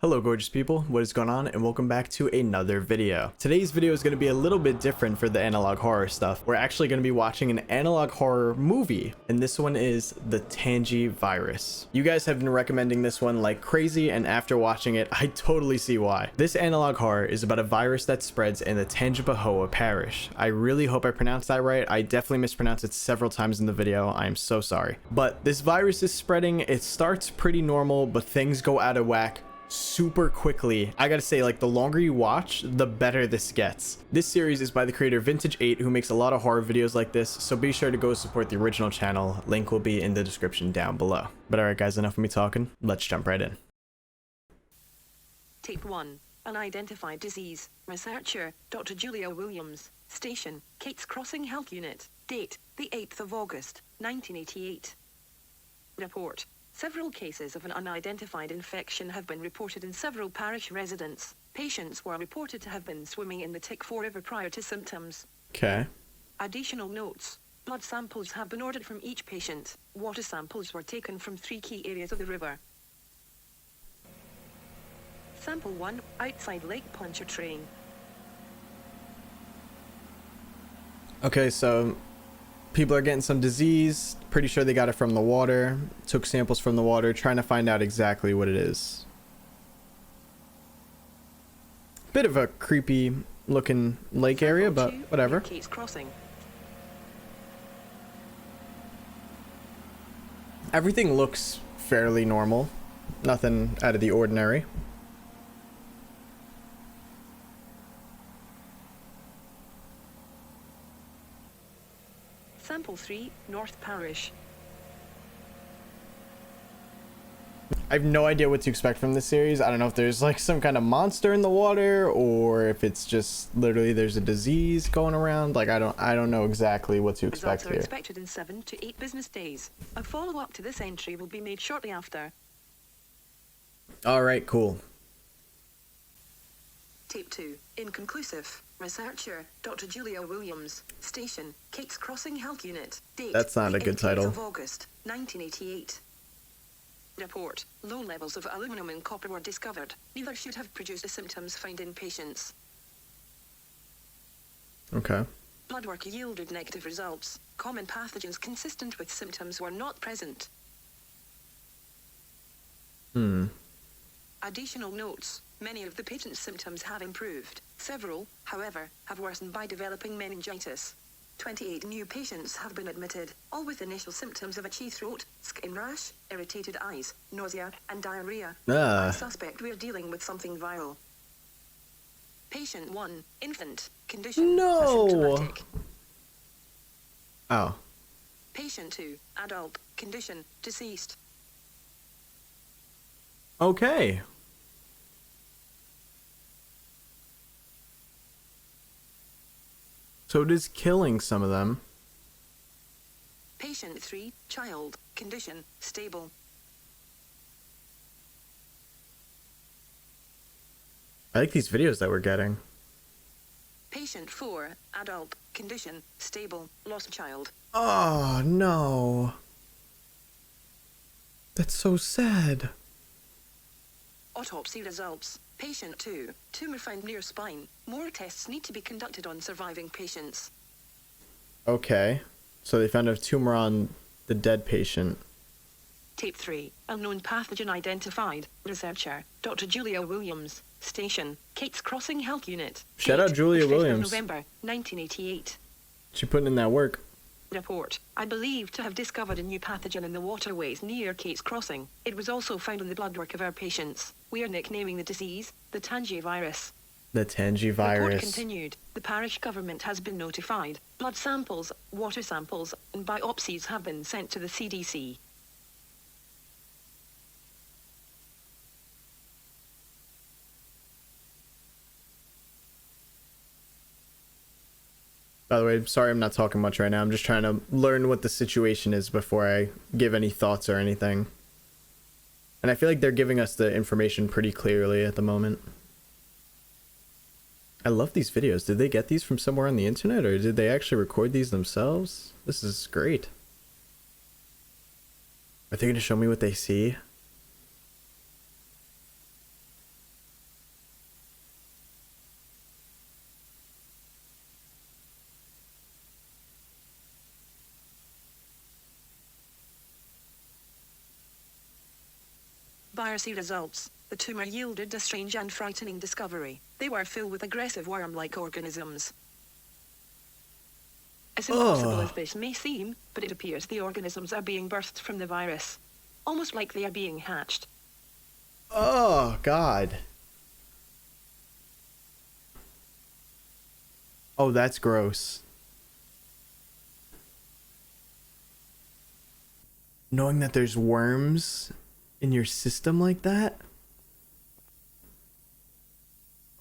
Hello gorgeous people, what is going on, and welcome back to another video. Today's video is going to be a little bit different for the analog horror stuff. We're actually going to be watching an analog horror movie, and this one is the Tangi Virus. You guys have been recommending this one like crazy, and after watching it, I totally see why. This analog horror is about a virus that spreads in the Tangipahoa Parish. I really hope I pronounced that right. I definitely mispronounced it several times in the video. I am so sorry. But this virus is spreading. It starts pretty normal, but things go out of whack super quickly. I gotta say, like, the longer you watch, the better this gets. This series is by the creator Vintage 8, who makes a lot of horror videos like this, so be sure to go support the original channel. Link will be in the description down below. But alright guys, enough of me talking, let's jump right in. Tape 1. Unidentified disease. Researcher, Dr. Julia Williams. Station, Kate's Crossing Health Unit. Date, the 8th of August, 1988. Report. Several cases of an unidentified infection have been reported in several parish residents. Patients were reported to have been swimming in the Tangipahoa River prior to symptoms. Okay. Additional notes. Blood samples have been ordered from each patient. Water samples were taken from 3 key areas of the river. Sample 1, outside Lake Pontchartrain. Okay, so people are getting some disease. Pretty sure they got it from the water. Took samples from the water, trying to find out exactly what it is. Bit of a creepy looking lake area, but whatever. Kate's Crossing. Everything looks fairly normal. Nothing out of the ordinary. Sample 3, North Parish. I have no idea what to expect from this series. I don't know if there's like some kind of monster in the water, or if it's just literally there's a disease going around. Like I don't know exactly what to expect Results are here. expected in 7 to 8 business days. A follow-up to this entry will be made shortly after. All right, cool. Tape 2, inconclusive. Researcher, Dr. Julia Williams. Station, Kate's Crossing Health Unit. Date, That's not a good title. of August, 1988. Report, low levels of aluminum and copper were discovered. Neither should have produced the symptoms found in patients. Okay. Blood work yielded negative results. Common pathogens consistent with symptoms were not present. Additional notes. Many of the patient's symptoms have improved. Several, however, have worsened by developing meningitis. 28 new patients have been admitted, all with initial symptoms of itchy throat, skin rash, irritated eyes, nausea, and diarrhea. I suspect we're dealing with something viral. Patient 1, infant, condition, asymptomatic. Oh. Patient 2, adult, condition, deceased. Okay. So it is killing some of them. Patient 3, child, condition, stable. I like these videos that we're getting. Patient 4, adult, condition, stable, lost child. Oh, no. That's so sad. Autopsy results. Patient 2, tumor found near spine. More tests need to be conducted on surviving patients. Okay. So they found a tumor on the dead patient. Tape 3, unknown pathogen identified. Researcher, Dr. Julia Williams. Station, Kate's Crossing Health Unit. Shout out Julia 5th of Williams. November, 1988. She putting in that work. Report, I believe to have discovered a new pathogen in the waterways near Kate's Crossing. It was also found in the blood work of our patients. We are nicknaming the disease, the Tangi Virus. The Tangi Report Virus. continued. The parish government has been notified. Blood samples, water samples, and biopsies have been sent to the CDC. By the way, sorry I'm not talking much right now. I'm just trying to learn what the situation is before I give any thoughts or anything. And I feel like they're giving us the information pretty clearly at the moment. I love these videos. Did they get these from somewhere on the internet, or did they actually record these themselves? This is great. Are they going to show me what they see? biopsy results, the tumor yielded a strange and frightening discovery. They were filled with aggressive worm-like organisms. As impossible as this may seem, but it appears the organisms are being birthed from the virus. Almost like they are being hatched. Oh, God. Oh, that's gross. Knowing that there's worms in your system like that?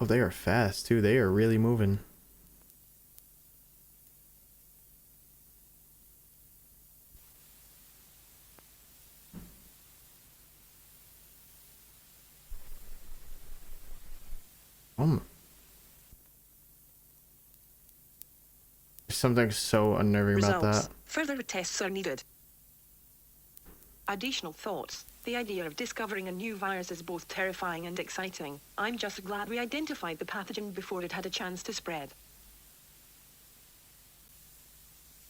Oh, they are fast, too. They are really moving. There's something so unnerving about that. Further tests are needed. Additional thoughts. The idea of discovering a new virus is both terrifying and exciting. I'm just glad we identified the pathogen before it had a chance to spread.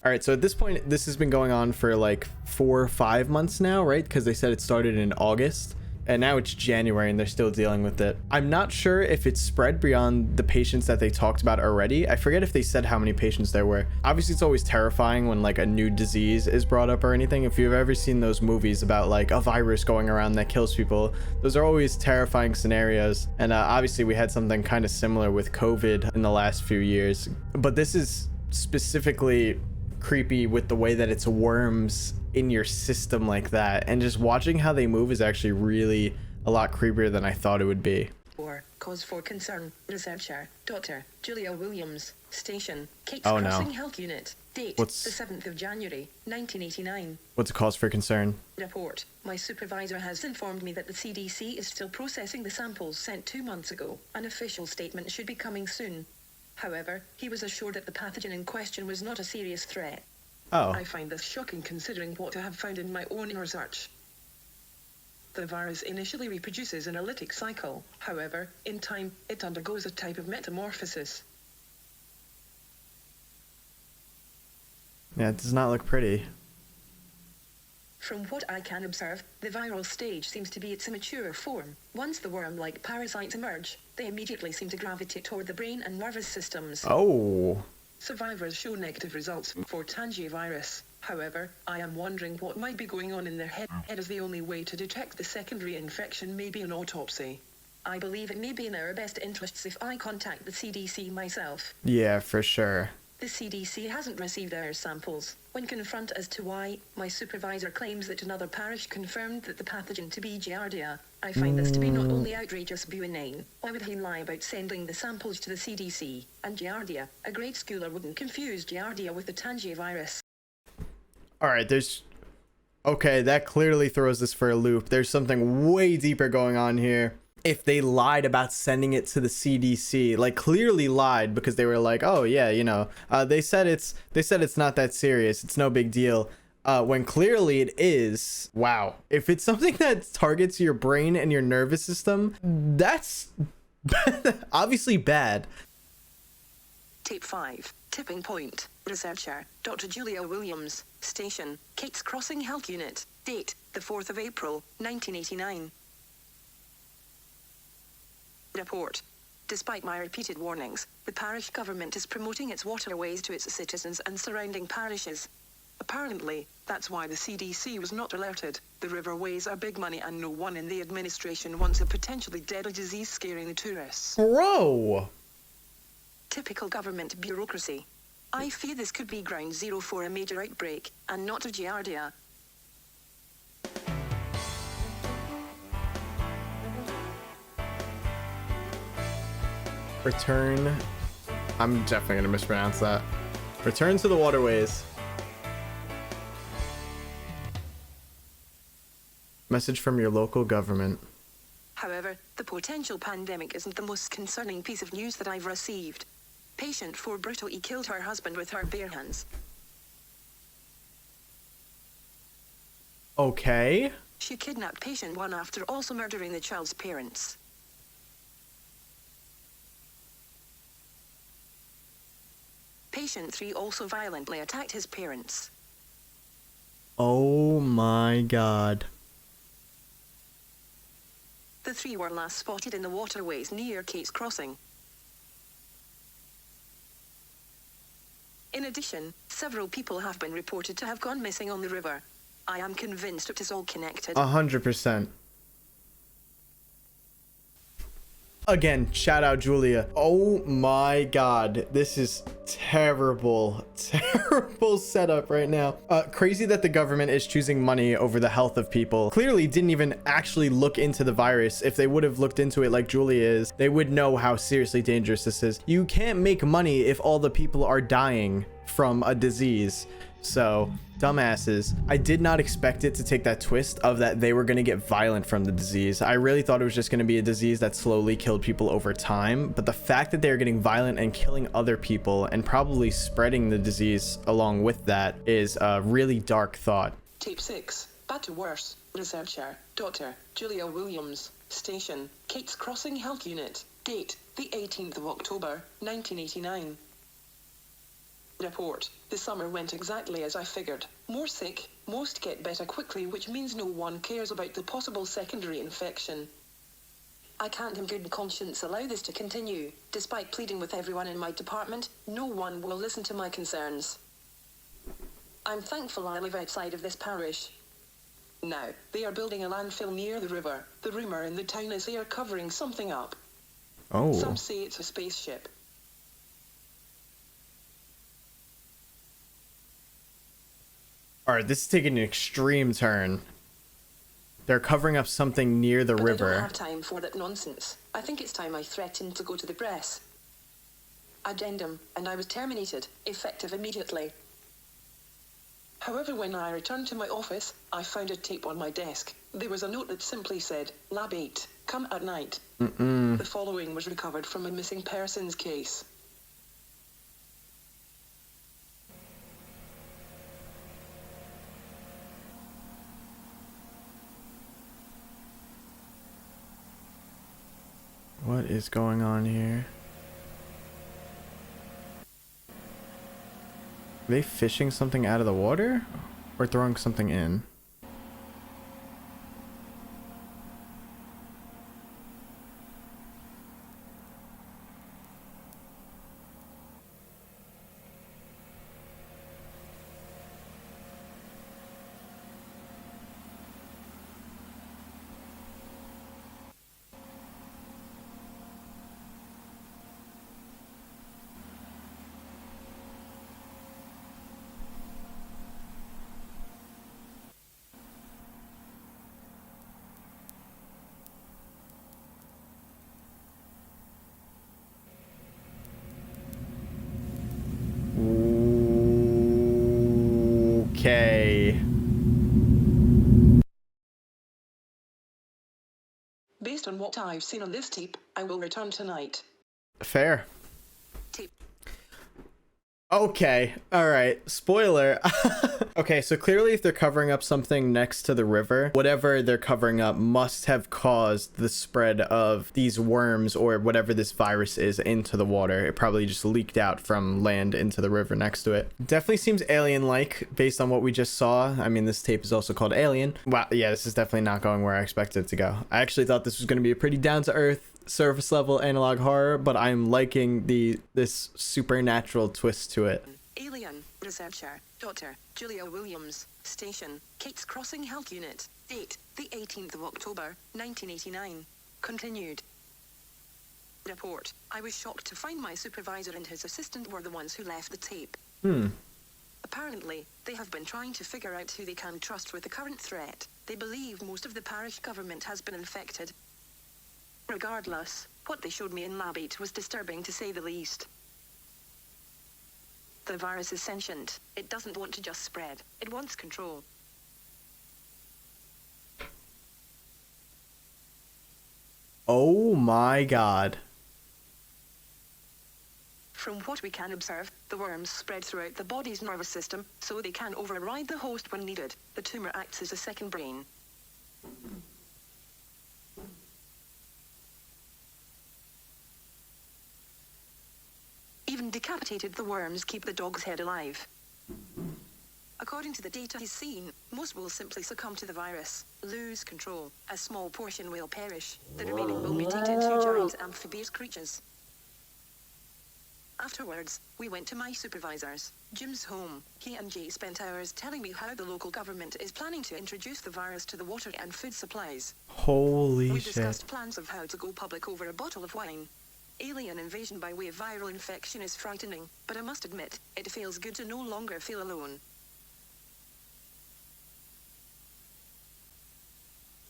All right, so at this point, this has been going on for like 4 or 5 months now, right? Because they said it started in August. And now it's January and they're still dealing with it. I'm not sure if it's spread beyond the patients that they talked about already. I forget if they said how many patients there were. Obviously, it's always terrifying when like a new disease is brought up or anything. If you've ever seen those movies about like a virus going around that kills people, those are always terrifying scenarios. And obviously, we had something kind of similar with COVID in the last few years. But this is specifically creepy with the way that it's worms in your system like that, and just watching how they move is actually really a lot creepier than I thought it would be. Or cause for concern. Researcher Dr. Julia Williams, Station Kate's Oh, Crossing no. Health Unit. Date What's- the 7th of January 1989. What's a cause for concern? Report. My supervisor has informed me that the CDC is still processing the samples sent 2 months ago. An official statement should be coming soon. However, he was assured that the pathogen in question was not a serious threat. Oh, I find this shocking considering what I have found in my own research. The virus initially reproduces in a lytic cycle. However, in time, it undergoes a type of metamorphosis. yeah, it does not look pretty. From what I can observe, the viral stage seems to be its immature form. Once the worm-like parasites emerge, they immediately seem to gravitate toward the brain and nervous systems. Oh, Survivors show negative results for Tangi Virus. However, I am wondering what might be going on in their head, as the only way to detect the secondary infection may be an autopsy. I believe it may be in our best interests if I contact the CDC myself. yeah, for sure. The CDC hasn't received our samples. When confronted as to why, my supervisor claims that another parish confirmed that the pathogen to be Giardia. I find this to be not only outrageous but inane. Why would he lie about sending the samples to the CDC? And Giardia, a grade schooler wouldn't confuse Giardia with the Tangi virus. All right, okay, that clearly throws this for a loop. There's something way deeper going on here. If they lied about sending it to the CDC, like clearly lied because they were like, oh yeah, you know, they said it's not that serious, it's no big deal, when clearly it is. Wow. If it's something that targets your brain and your nervous system, that's obviously bad. Tape 5. Tipping Point. Researcher Dr. Julia Williams. Station Kate's Crossing Health Unit. Date the 4th of April 1989. Report. Despite my repeated warnings, the parish government is promoting its waterways to its citizens and surrounding parishes. Apparently, that's why the CDC was not alerted. The riverways are big money and no one in the administration wants a potentially deadly disease scaring the tourists. Bro. Typical government bureaucracy. I fear this could be ground zero for a major outbreak, and not a Giardia. Return. I'm definitely going to mispronounce that. Return to the waterways. Message from your local government. However, the potential pandemic isn't the most concerning piece of news that I've received. Patient 4 brutally killed her husband with her bare hands. Okay. She kidnapped patient 1 after also murdering the child's parents. Patient 3 also violently attacked his parents. Oh my god. 3 were last spotted in the waterways near Kate's Crossing. In addition, several people have been reported to have gone missing on the river. I am convinced it is all connected. 100%. Again, shout out Julia. Oh my god, this is terrible setup right now. Crazy that the government is choosing money over the health of people. Clearly didn't even actually look into the virus. If they would have looked into it like Julia is, they would know how seriously dangerous this is. You can't make money if all the people are dying from a disease. So, dumbasses. I did not expect it to take that twist of that they were going to get violent from the disease. I really thought it was just going to be a disease that slowly killed people over time. But the fact that they're getting violent and killing other people and probably spreading the disease along with that is a really dark thought. Tape 6. Bad to worse. Researcher, Dr. Julia Williams. Station, Kate's Crossing Health Unit. Date, the 18th of October, 1989. Report. The summer went exactly as I figured. More sick, most get better quickly, which means no one cares about the possible secondary infection. I can't in good conscience allow this to continue. Despite pleading with everyone in my department, no one will listen to my concerns. I'm thankful I live outside of this parish. Now, they are building a landfill near the river. The rumor in the town is they are covering something up. Oh. Some say it's a spaceship. All right, this is taking an extreme turn. They're covering up something near the river. I don't have time for that nonsense. I think it's time I threatened to go to the press. Addendum, and I was terminated, effective immediately. However, when I returned to my office, I found a tape on my desk. There was a note that simply said, Lab 8, come at night. The following was recovered from a missing persons case. What is going on here? Are they fishing something out of the water or throwing something in? Okay. Based on what I've seen on this tape, I will return tonight. Fair. Tape. Okay. All right. Spoiler. Okay, so clearly if they're covering up something next to the river, whatever they're covering up must have caused the spread of these worms or whatever this virus is into the water. It probably just leaked out from land into the river next to it. Definitely seems alien-like based on what we just saw. I mean, this tape is also called Alien. Wow, yeah, this is definitely not going where I expected it to go. I actually thought this was going to be a pretty down-to-earth surface level analog horror, but I'm liking this supernatural twist to it. Alien, researcher, Dr. Julia Williams, station, Kate's Crossing Health Unit, date, the 18th of October, 1989. Continued. Report, I was shocked to find my supervisor and his assistant were the ones who left the tape. Apparently, they have been trying to figure out who they can trust with the current threat. They believe most of the parish government has been infected. Regardless, what they showed me in Lab 8 was disturbing to say the least. The virus is sentient. It doesn't want to just spread. It wants control. Oh my god. From what we can observe, the worms spread throughout the body's nervous system, so they can override the host when needed. The tumor acts as a second brain. Even decapitated, the worms keep the dog's head alive. According to the data he's seen, most will simply succumb to the virus, lose control. A small portion will perish. The remaining will mutate into giant amphibious creatures. Afterwards, we went to my supervisor's, Jim's home. He and Jay spent hours telling me how the local government is planning to introduce the virus to the water and food supplies. Holy We shit. discussed plans of how to go public over a bottle of wine. Alien invasion by way of viral infection is frightening, but I must admit, it feels good to no longer feel alone.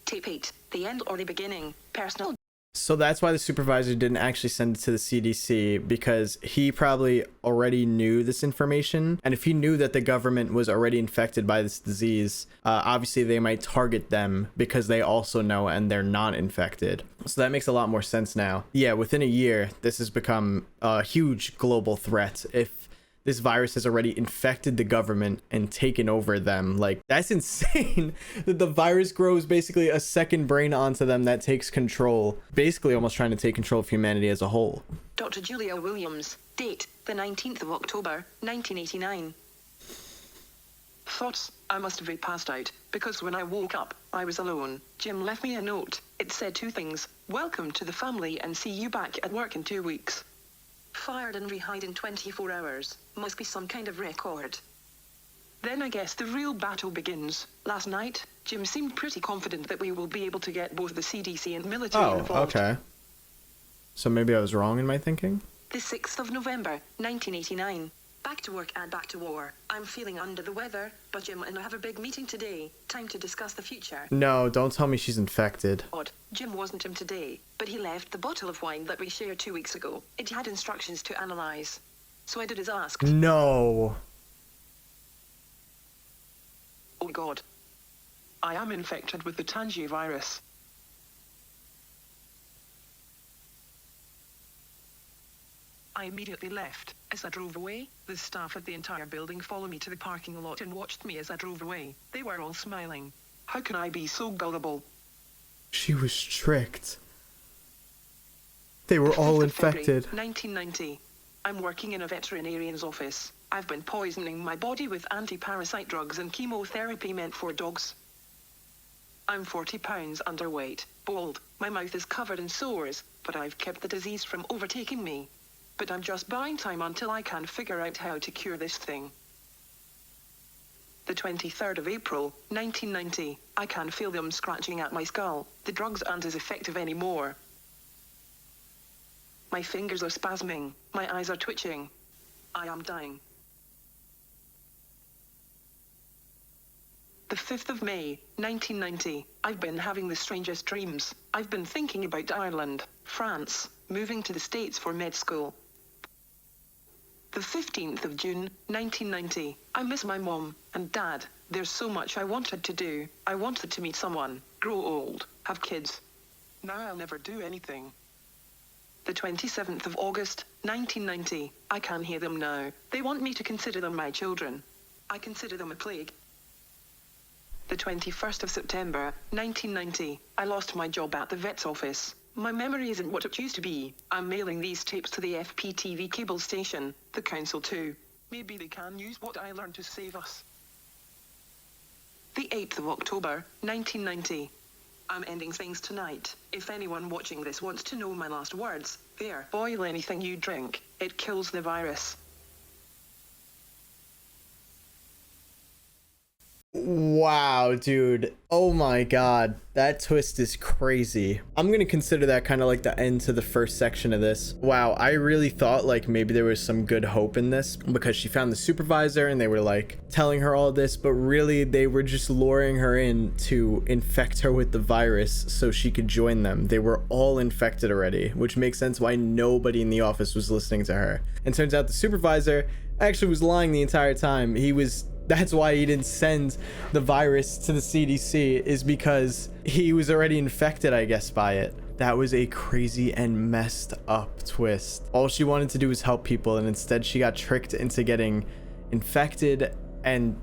Tape 8. The end or the beginning. Personal. So that's why the supervisor didn't actually send it to the CDC, because he probably already knew this information. And if he knew that the government was already infected by this disease, obviously they might target them because they also know and they're not infected. So that makes a lot more sense now. Yeah, within a year, this has become a huge global threat. If this virus has already infected the government and taken over them. Like, that's insane that the virus grows basically a second brain onto them that takes control, basically almost trying to take control of humanity as a whole. Dr. Julia Williams. Date, the 19th of October, 1989. Thoughts, I must have passed out, because when I woke up, I was alone. Jim left me a note. It said two things: welcome to the family and see you back at work in 2 weeks. Fired and rehired in 24 hours. Must be some kind of record. Then I guess the real battle begins. Last night, Jim seemed pretty confident that we will be able to get both the CDC and military involved. Okay. So maybe I was wrong in my thinking? The 6th of November, 1989. Back to work and back to war. I'm feeling under the weather, but Jim and I have a big meeting today. Time to discuss the future. No, don't tell me she's infected. Odd. Jim wasn't him today, but he left the bottle of wine that we shared 2 weeks ago. It had instructions to analyze. So I did as asked. No. Oh God. I am infected with the Tangi virus. I immediately left. As I drove away, the staff at the entire building followed me to the parking lot and watched me as I drove away. They were all smiling. How can I be so gullible? She was tricked. They were all infected. 1990. I'm working in a veterinarian's office. I've been poisoning my body with anti-parasite drugs and chemotherapy meant for dogs. I'm 40 pounds underweight, bald, my mouth is covered in sores, but I've kept the disease from overtaking me. But I'm just buying time until I can figure out how to cure this thing. The 23rd of April, 1990. I can feel them scratching at my skull. The drugs aren't as effective anymore. My fingers are spasming. My eyes are twitching. I am dying. The 5th of May, 1990. I've been having the strangest dreams. I've been thinking about Ireland, France, moving to the States for med school. The 15th of June, 1990. I miss my mom and dad. There's so much I wanted to do. I wanted to meet someone, grow old, have kids. Now I'll never do anything. The 27th of August, 1990. I can hear them now. They want me to consider them my children. I consider them a plague. The 21st of September, 1990. I lost my job at the vet's office. My memory isn't what it used to be. I'm mailing these tapes to the FPTV cable station, the council too. Maybe they can use what I learned to save us. The 8th of October, 1990. I'm ending things tonight. If anyone watching this wants to know my last words, there. Boil anything you drink. It kills the virus. Wow, dude. Oh my god. That twist is crazy. I'm gonna consider that kind of like the end to the first section of this. Wow, I really thought like maybe there was some good hope in this because she found the supervisor and they were like telling her all this, but really they were just luring her in to infect her with the virus so she could join them. They were all infected already, which makes sense why nobody in the office was listening to her. And turns out the supervisor actually was lying the entire time. That's why he didn't send the virus to the CDC, is because he was already infected, I guess, by it. That was a crazy and messed up twist. All she wanted to do was help people, and instead she got tricked into getting infected and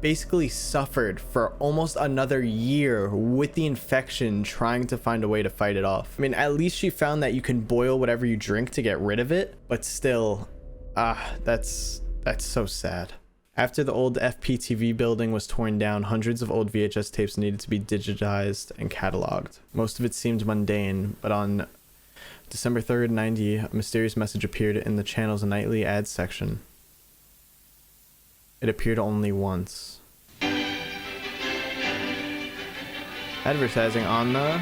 basically suffered for almost another year with the infection, trying to find a way to fight it off. I mean, at least she found that you can boil whatever you drink to get rid of it, but still, that's so sad. After the old FPTV building was torn down, hundreds of old VHS tapes needed to be digitized and cataloged. Most of it seemed mundane, but on December 3rd, 90, a mysterious message appeared in the channel's nightly ads section. It appeared only once. Advertising on the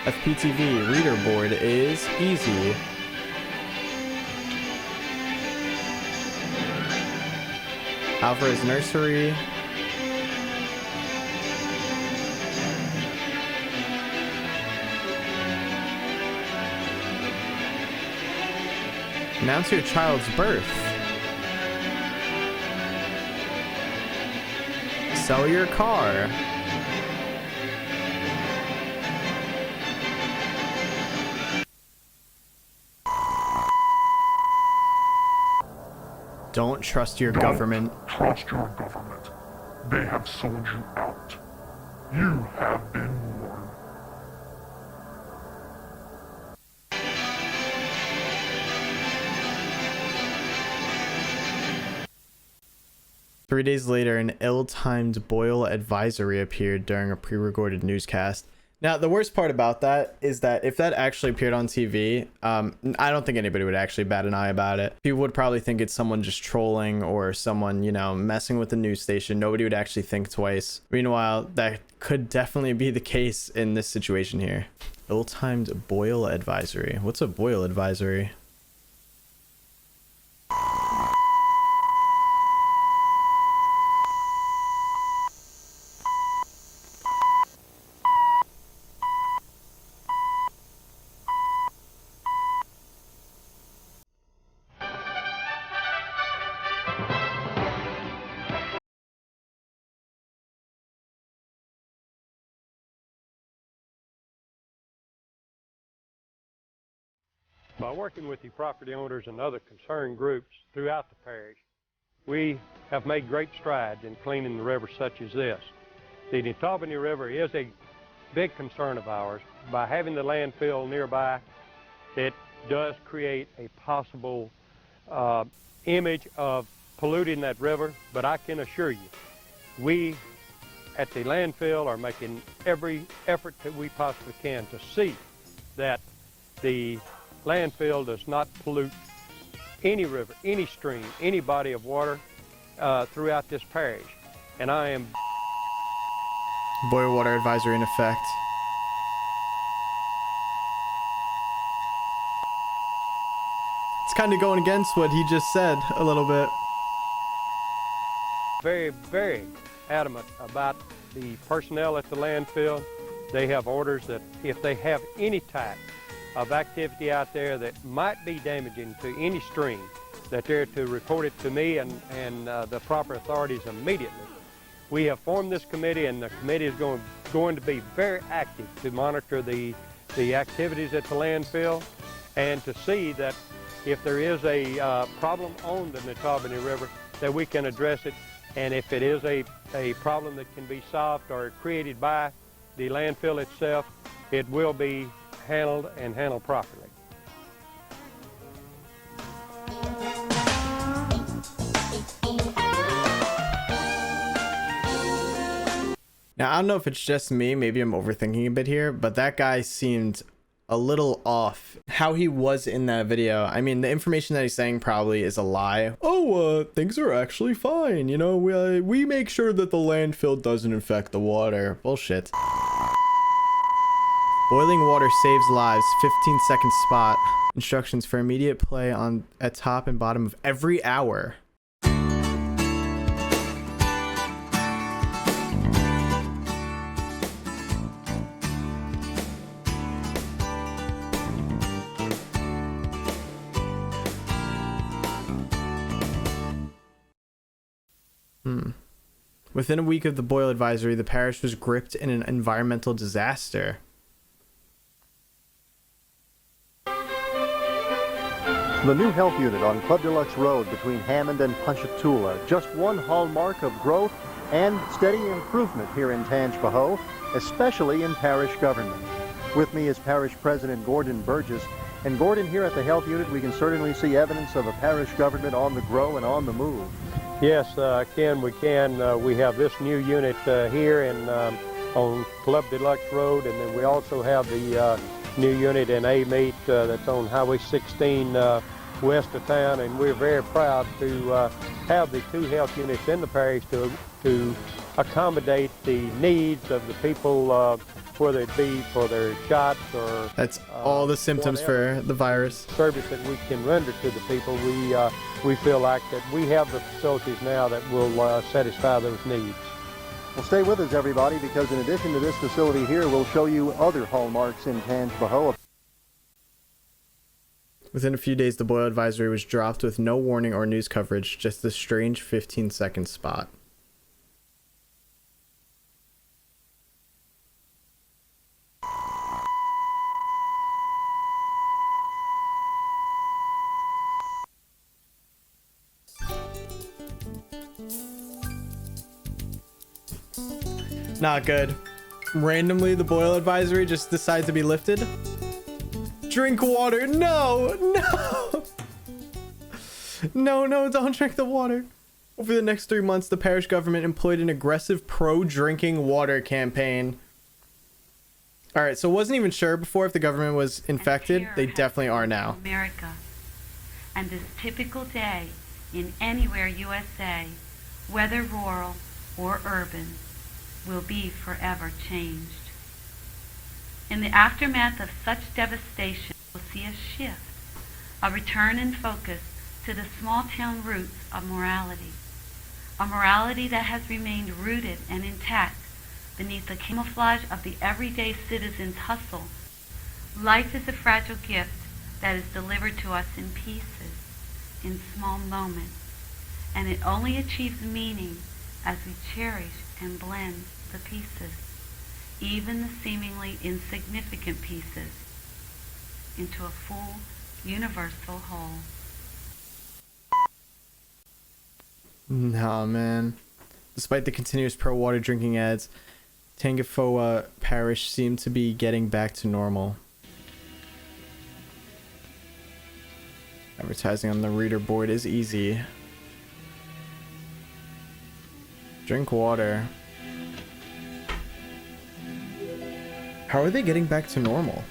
FPTV reader board is easy. Alvarez Nursery. Announce your child's birth. Sell your car. Don't trust your government. Trust your government. They have sold you out. You have been warned. Three days later, an ill-timed boil advisory appeared during a pre-recorded newscast. Now, the worst part about that is that if that actually appeared on TV, I don't think anybody would actually bat an eye about it. People would probably think it's someone just trolling or someone, you know, messing with the news station. Nobody would actually think twice. Meanwhile, that could definitely be the case in this situation here. Ill-timed boil advisory. What's a boil advisory? By working with the property owners and other concerned groups throughout the parish, we have made great strides in cleaning the river such as this. The Netabani River is a big concern of ours. By having the landfill nearby, it does create a possible image of polluting that river, but I can assure you, we at the landfill are making every effort that we possibly can to see that the landfill does not pollute any river, any stream, any body of water throughout this parish. And I am... Boil water advisory in effect. It's kind of going against what he just said a little bit. Very, very adamant about the personnel at the landfill. They have orders that if they have any type of activity out there that might be damaging to any stream, that they're to report it to me and the proper authorities immediately. We have formed this committee, and the committee is going to be very active to monitor the activities at the landfill and to see that if there is a problem on the Netabani River, that we can address it, and if it is a problem that can be solved or created by the landfill itself, it will be handled and handled properly. Now, I don't know if it's just me, maybe I'm overthinking a bit here, but that guy seemed a little off how he was in that video. I mean, the information that he's saying probably is a lie. Oh, things are actually fine. You know, we make sure that the landfill doesn't infect the water. Bullshit. Boiling water saves lives. 15-second spot. Instructions for immediate play at top and bottom of every hour. Within a week of the boil advisory, the parish was gripped in an environmental disaster. The new health unit on Club Deluxe Road between Hammond and Ponchatoula, just one hallmark of growth and steady improvement here in Tangipahoa, especially in parish government. With me is Parish President Gordon Burgess. And Gordon, here at the health unit, we can certainly see evidence of a parish government on the grow and on the move. Yes, Ken, we can. We have this new unit here on Club Deluxe Road, and then we also have the new unit in A-Meat that's on Highway 16 west of town, and we're very proud to have the 2 health units in the parish to accommodate the needs of the people, whether it be for their shots or That's all the symptoms for the virus. service that we can render to the people. We feel like that we have the facilities now that will satisfy those needs. Well, stay with us, everybody, because in addition to this facility here, we'll show you other hallmarks in Tangipahoa. Within a few days, the boil advisory was dropped with no warning or news coverage, just a strange 15-second spot. Not good. Randomly, the boil advisory just decides to be lifted. Drink water. No, no. No, don't drink the water. Over the next 3 months, the parish government employed an aggressive pro-drinking water campaign. All right, so wasn't even sure before if the government was infected. They definitely are now. America. And this typical day in anywhere USA, whether rural or urban, will be forever changed. In the aftermath of such devastation, we'll see a shift, a return in focus to the small town roots of morality, a morality that has remained rooted and intact beneath the camouflage of the everyday citizen's hustle. Life is a fragile gift that is delivered to us in pieces, in small moments, and it only achieves meaning as we cherish and blend the pieces, even the seemingly insignificant pieces, into a full, universal whole. Nah, man. Despite the continuous pro-water drinking ads, Tangipahoa Parish seemed to be getting back to normal. Advertising on the reader board is easy. Drink water. How are they getting back to normal?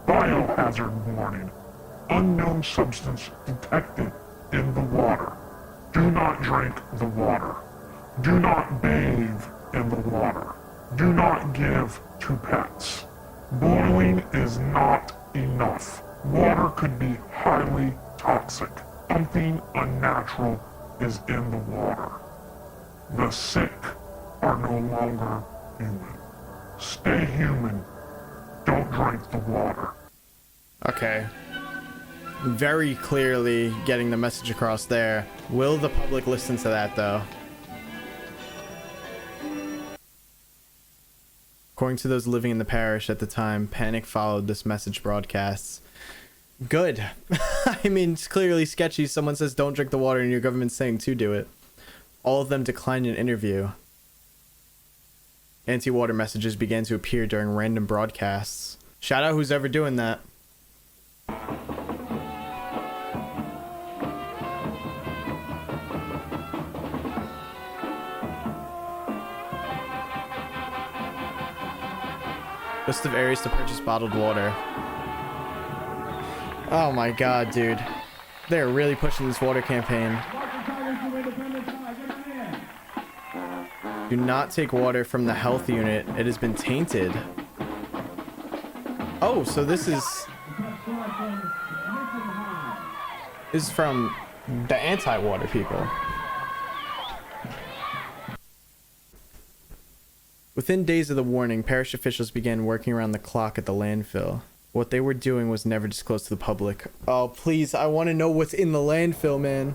Biohazard warning. Unknown substance detected in the water. Do not drink the water. Do not bathe in the water. Do not give to pets. Boiling is not enough. Water could be highly toxic. Something unnatural is in the water. The sick are no longer human. Stay human. Don't drink the water. Okay. Very clearly getting the message across there. Will the public listen to that, though? According to those living in the parish at the time, panic followed this message broadcasts. Good. I mean, it's clearly sketchy. Someone says don't drink the water and your government's saying to do it. All of them declined an interview. Anti-water messages began to appear during random broadcasts. Shout out who's ever doing that. List of areas to purchase bottled water. Oh my god, dude. They're really pushing this water campaign. Do not take water from the health unit. It has been tainted. Oh, so this is from the anti-water people. Within days of the warning, parish officials began working around the clock at the landfill. What they were doing was never disclosed to the public. Oh, please, I want to know what's in the landfill, man.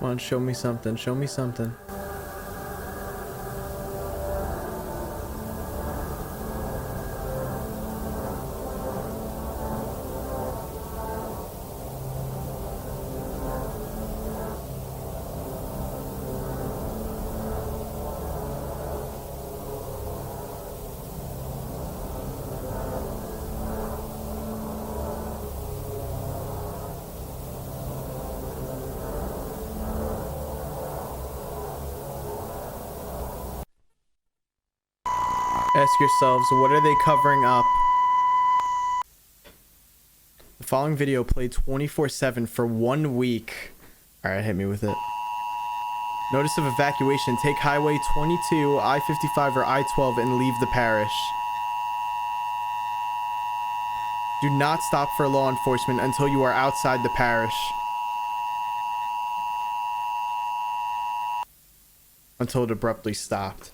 Come on, show me something. Show me something. Ask yourselves, what are they covering up? The following video played 24/7 for 1 week. Alright, hit me with it. Notice of evacuation. Take Highway 22, I-55, or I-12 and leave the parish. Do not stop for law enforcement until you are outside the parish. Until it abruptly stopped.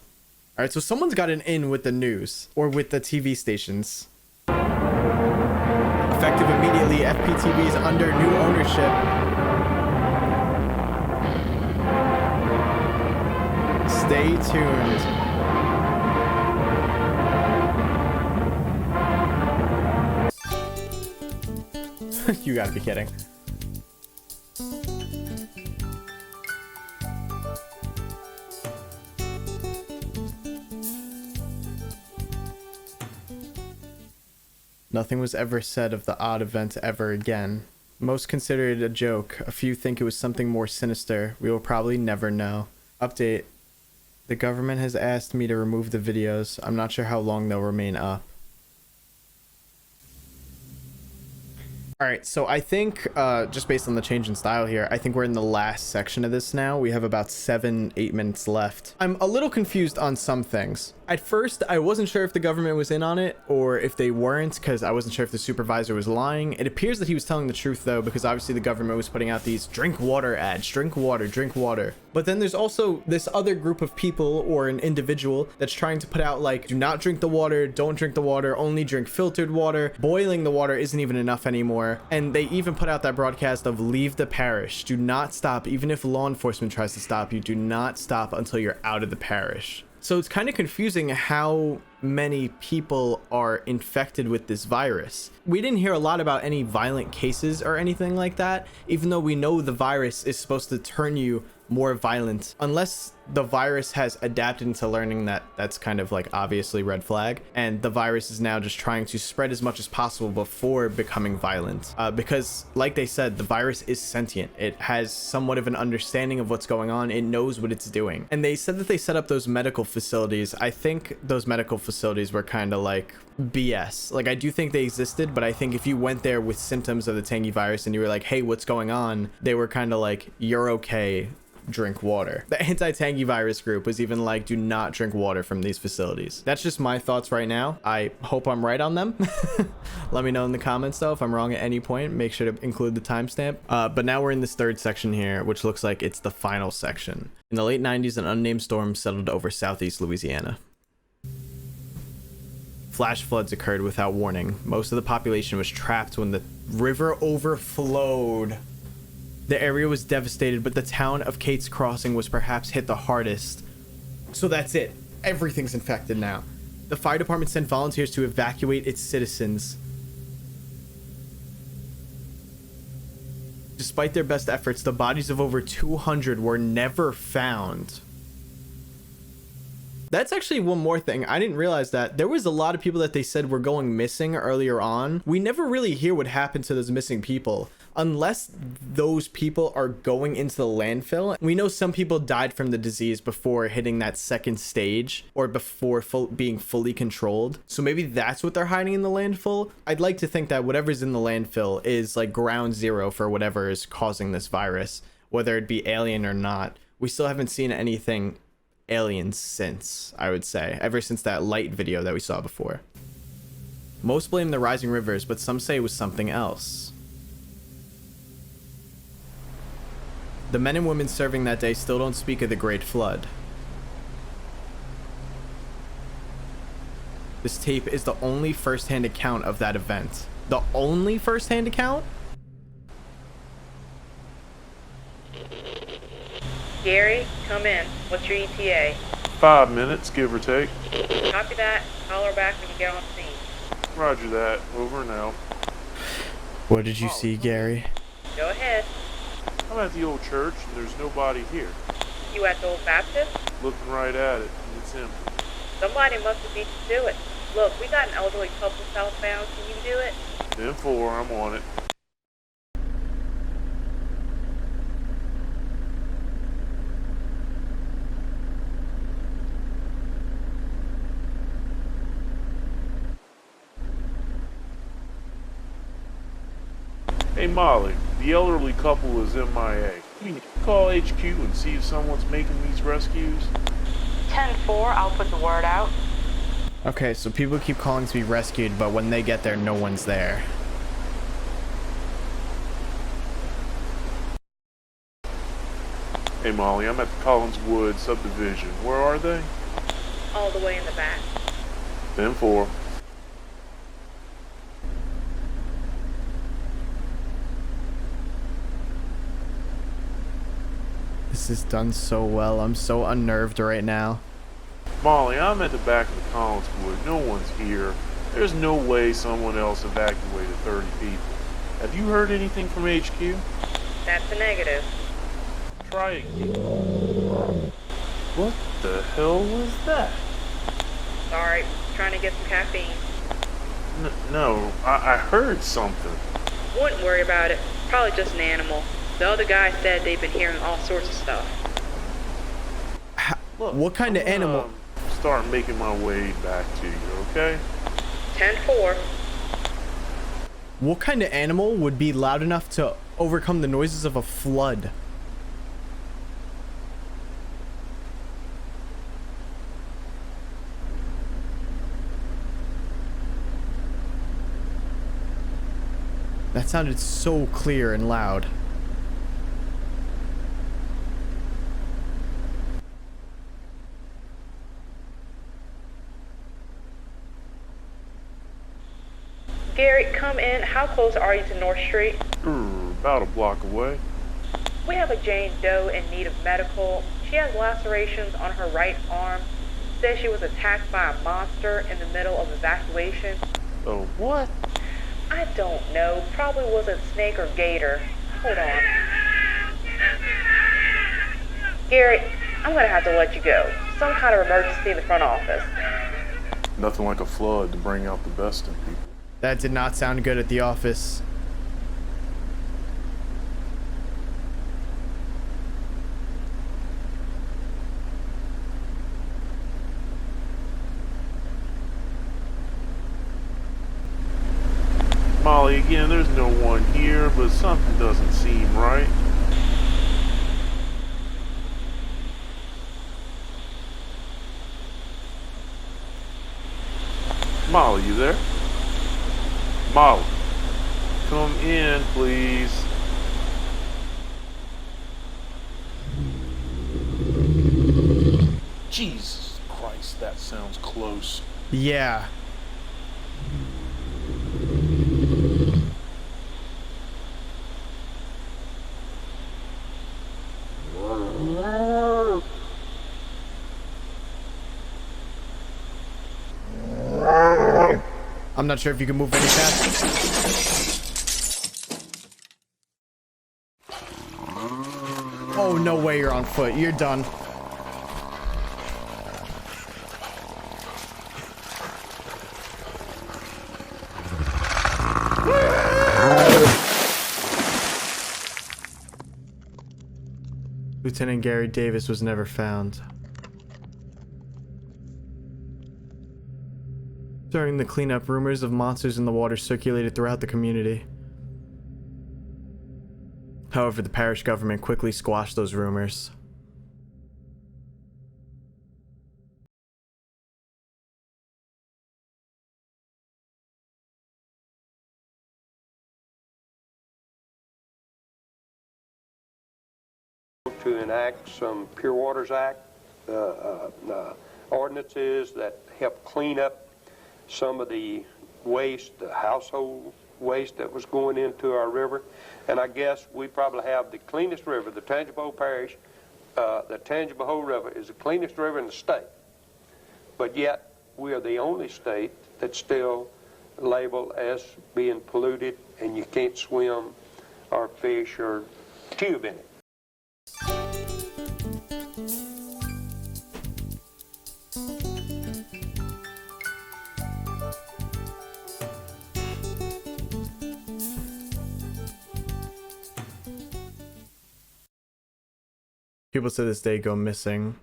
All right, so someone's got an in with the news or with the TV stations. Effective immediately, FPTV is under new ownership. Stay tuned. You gotta be kidding. Nothing was ever said of the odd event ever again. Most consider it a joke. A few think it was something more sinister. We will probably never know. Update. The government has asked me to remove the videos. I'm not sure how long they'll remain up. Alright, so I think, just based on the change in style here, I think we're in the last section of this now. We have about 7-8 minutes left. I'm a little confused on some things. At first, I wasn't sure if the government was in on it or if they weren't, because I wasn't sure if the supervisor was lying. It appears that he was telling the truth, though, because obviously the government was putting out these drink water ads. Drink water, drink water. But then there's also this other group of people or an individual that's trying to put out, like, do not drink the water, don't drink the water, only drink filtered water. Boiling the water isn't even enough anymore. And they even put out that broadcast of leave the parish. Do not stop. Even if law enforcement tries to stop you, do not stop until you're out of the parish. So it's kind of confusing how many people are infected with this virus. We didn't hear a lot about any violent cases or anything like that, even though we know the virus is supposed to turn you more violent, unless the virus has adapted into learning that that's kind of like obviously red flag, and the virus is now just trying to spread as much as possible before becoming violent, because like they said, the virus is sentient. It has somewhat of an understanding of what's going on. It knows what it's doing. And they said that they set up those medical facilities. I think those medical facilities were kind of like BS. Like, I do think they existed, but I think if you went there with symptoms of the Tangi virus and you were like, hey, what's going on, they were kind of like, you're okay, drink water. The anti-Tangi virus group was even like, do not drink water from these facilities. That's just my thoughts right now. I hope I'm right on them. Let me know in the comments though if I'm wrong at any point. Make sure to include the timestamp. But now we're in this third section here, which looks like it's the final section. In the late 90s, an unnamed storm settled over southeast Louisiana. Flash floods occurred without warning. Most of the population was trapped when the river overflowed. The area was devastated, but the town of Kate's Crossing was perhaps hit the hardest. So that's it. Everything's infected now. The fire department sent volunteers to evacuate its citizens. Despite their best efforts, the bodies of over 200 were never found. That's actually one more thing. I didn't realize that there was a lot of people that they said were going missing earlier on. We never really hear what happened to those missing people, unless those people are going into the landfill. We know some people died from the disease before hitting that second stage or before being fully controlled. So maybe that's what they're hiding in the landfill. I'd like to think that whatever's in the landfill is like ground zero for whatever is causing this virus, whether it be alien or not. We still haven't seen anything alien since, I would say, ever since that light video that we saw before. Most blame the rising rivers, but some say it was something else. The men and women serving that day still don't speak of the Great Flood. This tape is the only first-hand account of that event. The only first-hand account? Gary, come in. What's your ETA? 5 minutes, give or take. Copy that. Holler back when you get on scene. Roger that. Over and out. What did you see, Gary? Go ahead. I'm at the old church and there's nobody here. You at the Old Baptist? Looking right at it and it's empty. Somebody must have beat you to it. Look, we got an elderly couple southbound. Can you do it? 10-4, I'm on it. Hey Molly, the elderly couple is MIA. Can you call HQ and see if someone's making these rescues? 10-4, I'll put the word out. Okay, so people keep calling to be rescued, but when they get there, no one's there. Hey Molly, I'm at the Collinswood subdivision. Where are they? All the way in the back. 10-4. This is done so well. I'm so unnerved right now. Molly, I'm at the back of the Collinswood. No one's here. There's no way someone else evacuated 30 people. Have you heard anything from HQ? That's a negative. Try again. What the hell was that? Sorry, trying to get some caffeine. No, I heard something. Wouldn't worry about it. Probably just an animal. The other guy said they've been hearing all sorts of stuff. Look, What kind of animal? Start making my way back to you, okay? 10-4. What kind of animal would be loud enough to overcome the noises of a flood? That sounded so clear and loud. Gary, come in. How close are you to North Street? About a block away. We have a Jane Doe in need of medical. She has lacerations on her right arm. Says she was attacked by a monster in the middle of evacuation. Oh, what? I don't know. Probably wasn't snake or gator. Hold on. Gary, I'm gonna have to let you go. Some kind of emergency in the front office. Nothing like a flood to bring out the best in people. That did not sound good at the office. Molly, again, there's no one here, but something doesn't seem right. Molly, you there? Molly, come in, please. Jesus Christ, that sounds close. Yeah. I'm not sure if you can move any faster. Oh, no way you're on foot. You're done. Lieutenant Gary Davis was never found. During the cleanup, rumors of monsters in the water circulated throughout the community. However, the parish government quickly squashed those rumors. To enact some Pure Waters Act ordinances that help clean up some of the waste, the household waste that was going into our river. And I guess we probably have the cleanest river, the Tangipahoa Parish, the Tangipahoa River is the cleanest river in the state, but yet we are the only state that's still labeled as being polluted, and you can't swim or fish or tube in it. People to this day go missing.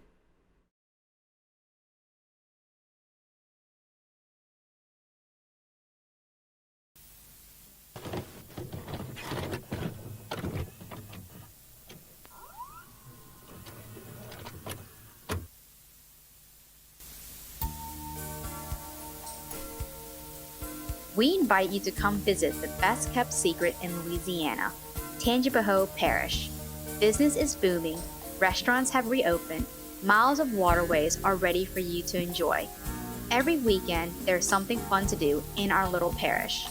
We invite you to come visit the best kept secret in Louisiana, Tangipahoa Parish. Business is booming, restaurants have reopened, miles of waterways are ready for you to enjoy. Every weekend, there's something fun to do in our little parish.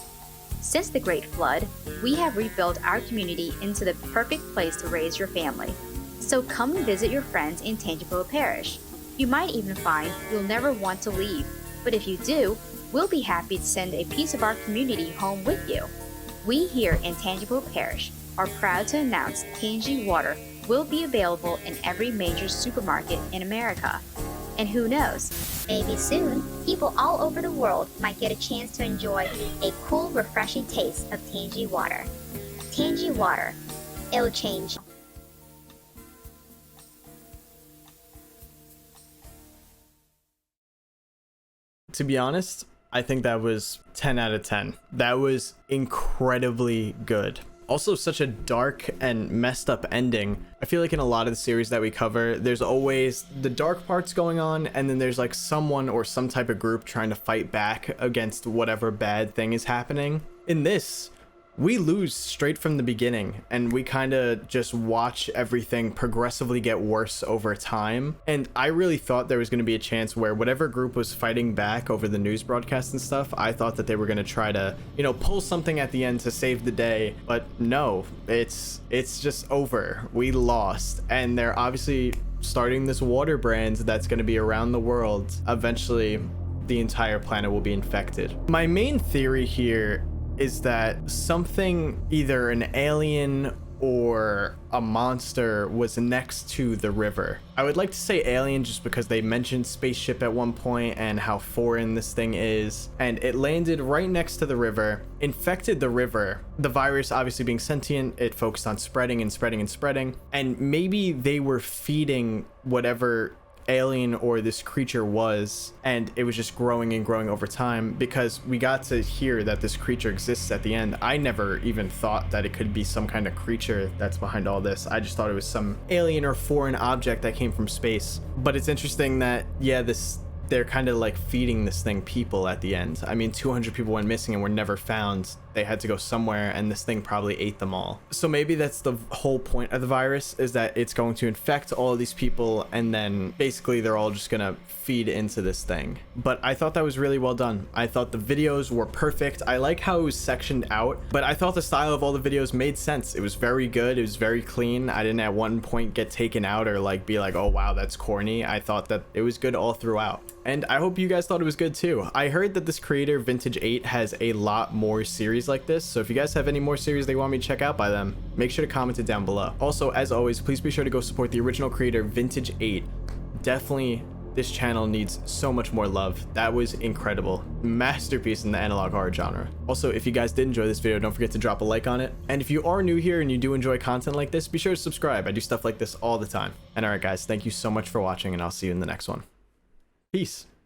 Since the Great Flood, we have rebuilt our community into the perfect place to raise your family. So come and visit your friends in Tangipahoa Parish. You might even find you'll never want to leave, but if you do, we'll be happy to send a piece of our community home with you. We here in Tangipahoa Parish are proud to announce Tangi Water will be available in every major supermarket in America. And who knows, maybe soon, people all over the world might get a chance to enjoy a cool, refreshing taste of Tangi Water. Tangi Water, it'll change. To be honest, I think that was 10 out of 10. That was incredibly good. Also, such a dark and messed up ending. I feel like in a lot of the series that we cover, there's always the dark parts going on, and then there's like someone or some type of group trying to fight back against whatever bad thing is happening. In this, we lose straight from the beginning, and we kind of just watch everything progressively get worse over time. And I really thought there was going to be a chance where whatever group was fighting back over the news broadcast and stuff, I thought that they were going to try to, you know, pull something at the end to save the day. But no, it's just over. We lost, and they're obviously starting this water brand that's going to be around the world. Eventually, the entire planet will be infected. My main theory here is that something, either an alien or a monster, was next to the river. I would like to say alien just because they mentioned spaceship at one point and how foreign this thing is, and it landed right next to the river, infected the river. The virus obviously being sentient, it focused on spreading and spreading and spreading, and maybe they were feeding whatever alien or this creature was, and it was just growing and growing over time, because we got to hear that this creature exists at the end. I never even thought that it could be some kind of creature that's behind all this. I just thought it was some alien or foreign object that came from space. But it's interesting that, yeah, they're kind of like feeding this thing people at the end. I mean, 200 people went missing and were never found. They had to go somewhere, and this thing probably ate them all. So maybe that's the whole point of the virus, is that it's going to infect all of these people, and then basically they're all just gonna feed into this thing. But I thought that was really well done. I thought the videos were perfect. I like how it was sectioned out, but I thought the style of all the videos made sense. It was very good. It was very clean. I didn't at one point get taken out or like be like, oh wow, that's corny. I thought that it was good all throughout. And I hope you guys thought it was good too. I heard that this creator, Vintage 8, has a lot more series like this, so if you guys have any more series they want me to check out by them, make sure to comment it down below. Also, as always, please be sure to go support the original creator, Vintage 8. Definitely, this channel needs so much more love. That was incredible. Masterpiece in the analog horror genre. Also, if you guys did enjoy this video, don't forget to drop a like on it. And if you are new here and you do enjoy content like this, be sure to subscribe. I do stuff like this all the time. And alright guys, thank you so much for watching, and I'll see you in the next one. Peace.